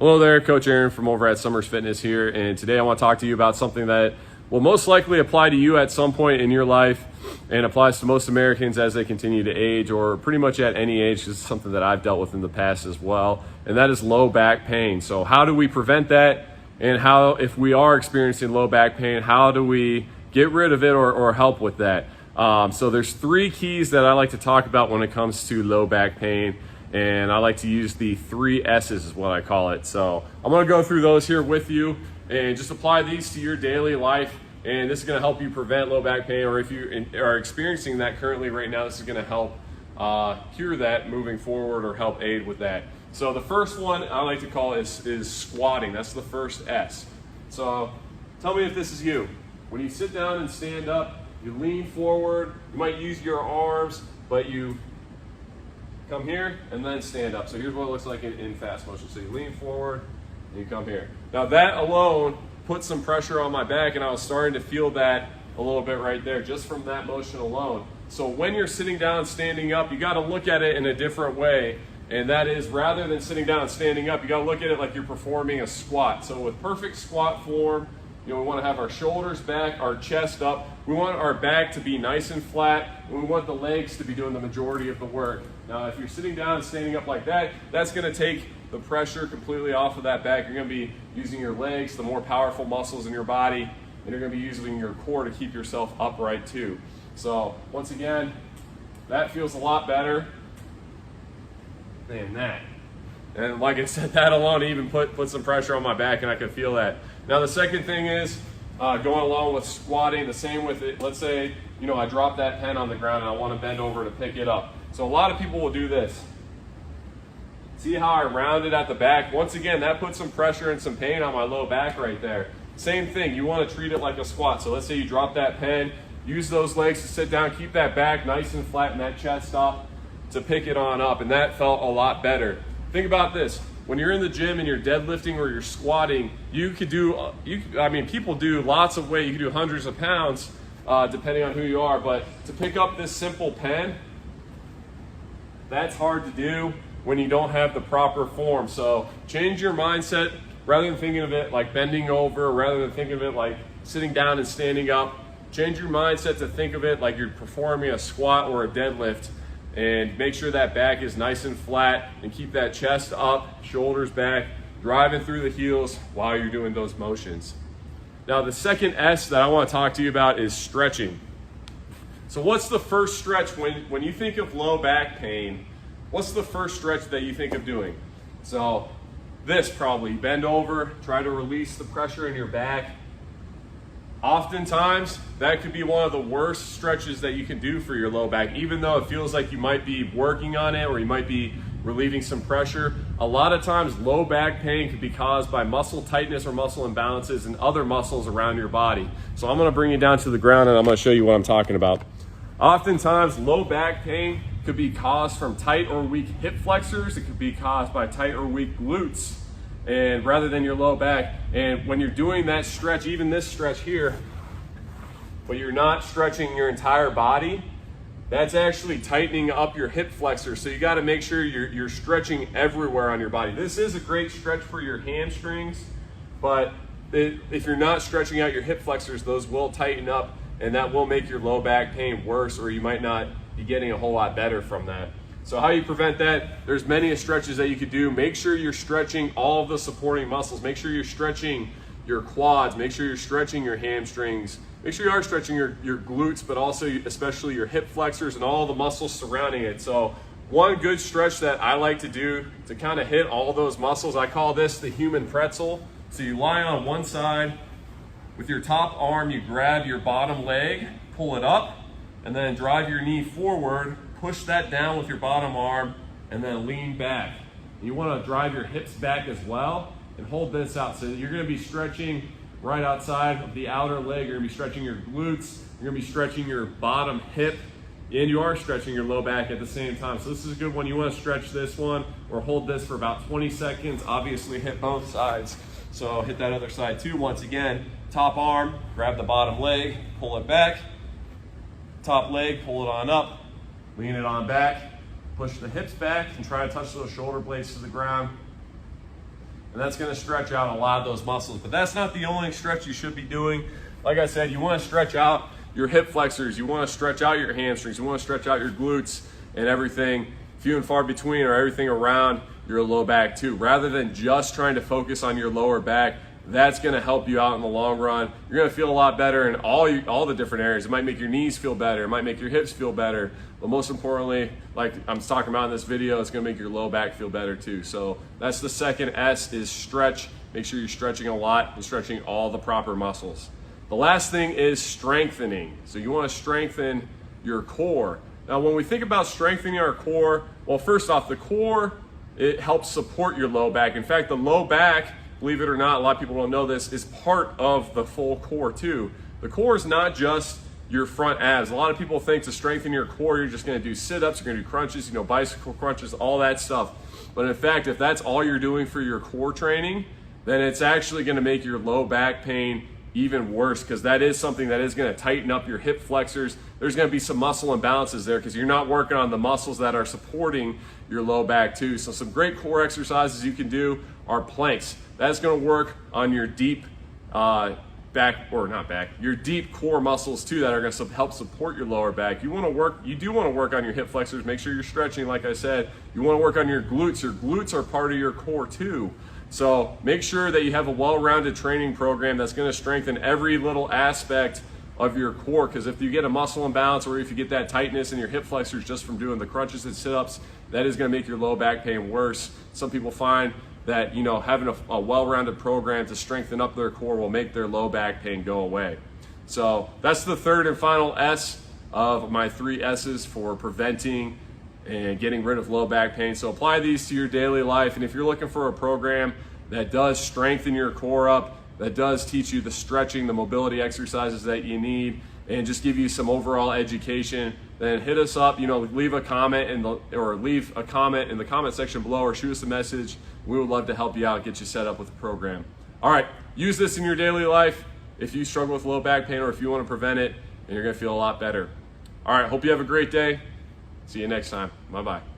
Hello there, Coach Aaron from over at Summers Fitness here, and today I want to talk to you about something that will most likely apply to you at some point in your life and applies to most Americans as they continue to age, or pretty much at any age. This is something that I've dealt with in the past as well, and that is low back pain. So how do we prevent that, and how, if we are experiencing low back pain, how do we get rid of it or help with that? So there's 3 keys that I like to talk about when it comes to low back pain. And I like to use the 3 S's is what I call it. So I'm gonna go through those here with you and just apply these to your daily life. And this is gonna help you prevent low back pain, or if you are experiencing that currently right now, this is gonna help cure that moving forward or help aid with that. So the first one I like to call is squatting. That's the first S. So tell me if this is you. When you sit down and stand up, you lean forward, you might use your arms, but you come here and then stand up. So here's what it looks like in fast motion. So you lean forward and you come here. Now that alone put some pressure on my back, and I was starting to feel that a little bit right there just from that motion alone. So when you're sitting down, standing up, you got to look at it in a different way. And that is, rather than sitting down and standing up, you got to look at it like you're performing a squat. So with perfect squat form, we want to have our shoulders back, our chest up. We want our back to be nice and flat, and we want the legs to be doing the majority of the work. Now, if you're sitting down and standing up like that, that's going to take the pressure completely off of that back. You're going to be using your legs, the more powerful muscles in your body, and you're going to be using your core to keep yourself upright too. So once again, that feels a lot better than that. And like I said, that alone even put some pressure on my back, and I could feel that. Now the second thing is going along with squatting, the same with it. Let's say, I drop that pen on the ground and I want to bend over to pick it up. So a lot of people will do this. See how I rounded at the back? Once again, that puts some pressure and some pain on my low back right there. Same thing, you want to treat it like a squat. So let's say you drop that pen, use those legs to sit down, keep that back nice and flat and that chest up to pick it on up, and that felt a lot better. Think about this. When you're in the gym and you're deadlifting or you're squatting, you could do, people do lots of weight. You can do hundreds of pounds depending on who you are, but to pick up this simple pen, that's hard to do when you don't have the proper form. So change your mindset. Rather than thinking of it like bending over, rather than thinking of it like sitting down and standing up, change your mindset to think of it like you're performing a squat or a deadlift. And make sure that back is nice and flat, and keep that chest up, shoulders back, driving through the heels while you're doing those motions. Now the second S that I want to talk to you about is stretching. So what's the first stretch when you think of low back pain? What's the first stretch that you think of doing? So this probably, bend over, try to release the pressure in your back. Oftentimes, that could be one of the worst stretches that you can do for your low back, even though it feels like you might be working on it or you might be relieving some pressure. A lot of times, low back pain could be caused by muscle tightness or muscle imbalances in other muscles around your body. So I'm gonna bring you down to the ground and I'm gonna show you what I'm talking about. Oftentimes, low back pain could be caused from tight or weak hip flexors. It could be caused by tight or weak glutes, and rather than your low back. And when you're doing that stretch, even this stretch here, but you're not stretching your entire body, that's actually tightening up your hip flexors. So you got to make sure you're stretching everywhere on your body. This is a great stretch for your hamstrings, but if you're not stretching out your hip flexors, those will tighten up, and that will make your low back pain worse, or you might not be getting a whole lot better from that. So how you prevent that? There's many stretches that you could do. Make sure you're stretching all of the supporting muscles. Make sure you're stretching your quads. Make sure you're stretching your hamstrings. Make sure you are stretching your glutes, but also especially your hip flexors and all the muscles surrounding it. So one good stretch that I like to do to kind of hit all those muscles, I call this the human pretzel. So you lie on one side. With your top arm, you grab your bottom leg, pull it up, and then drive your knee forward. Push that down with your bottom arm and then lean back. You want to drive your hips back as well and hold this out. So you're going to be stretching right outside of the outer leg. You're going to be stretching your glutes. You're going to be stretching your bottom hip, and you are stretching your low back at the same time. So this is a good one. You want to stretch this one or hold this for about 20 seconds. Obviously hit both sides. So hit that other side too. Once again, top arm, grab the bottom leg, pull it back. Top leg, pull it on up. Lean it on back, push the hips back and try to touch those shoulder blades to the ground. and that's gonna stretch out a lot of those muscles. But that's not the only stretch you should be doing. Like I said, you wanna stretch out your hip flexors, you wanna stretch out your hamstrings, you wanna stretch out your glutes and everything few and far between, or everything around your low back too. Rather than just trying to focus on your lower back, that's going to help you out in the long run. You're going to feel a lot better in all the different areas. It might make your knees feel better. It might make your hips feel better. But most importantly, like I'm talking about in this video, it's going to make your low back feel better too. So that's the second S, is stretch. Make sure you're stretching a lot and stretching all the proper muscles. The last thing is strengthening. So you want to strengthen your core. Now, when we think about strengthening our core, well, first off, the core, it helps support your low back. In fact, the low back, believe it or not, a lot of people don't know this, is part of the full core too. The core is not just your front abs. A lot of people think to strengthen your core, you're just gonna do sit-ups, you're gonna do crunches, bicycle crunches, all that stuff. But in fact, if that's all you're doing for your core training, then it's actually gonna make your low back pain even worse, because that is something that is going to tighten up your hip flexors. There's going to be some muscle imbalances there because you're not working on the muscles that are supporting your low back too. So some great core exercises you can do are planks. That's going to work on your deep your deep core muscles too, that are going to help support your lower back. You do want to work on your hip flexors. Make sure you're stretching, like I said. You want to work on your glutes. Your glutes are part of your core too. So make sure that you have a well-rounded training program that's going to strengthen every little aspect of your core, because if you get a muscle imbalance, or if you get that tightness in your hip flexors just from doing the crunches and sit-ups, that is going to make your low back pain worse. Some people find that having a well-rounded program to strengthen up their core will make their low back pain go away. So that's the third and final S of my 3 S's for preventing and getting rid of low back pain. So apply these to your daily life, and if you're looking for a program that does strengthen your core up, that does teach you the stretching, the mobility exercises that you need, and just give you some overall education, then hit us up. Leave a comment in the comment section below, or shoot us a message. We would love to help you out, get you set up with a program. All right, use this in your daily life if you struggle with low back pain, or if you want to prevent it, and you're going to feel a lot better. All right, hope you have a great day. See you next time. Bye-bye.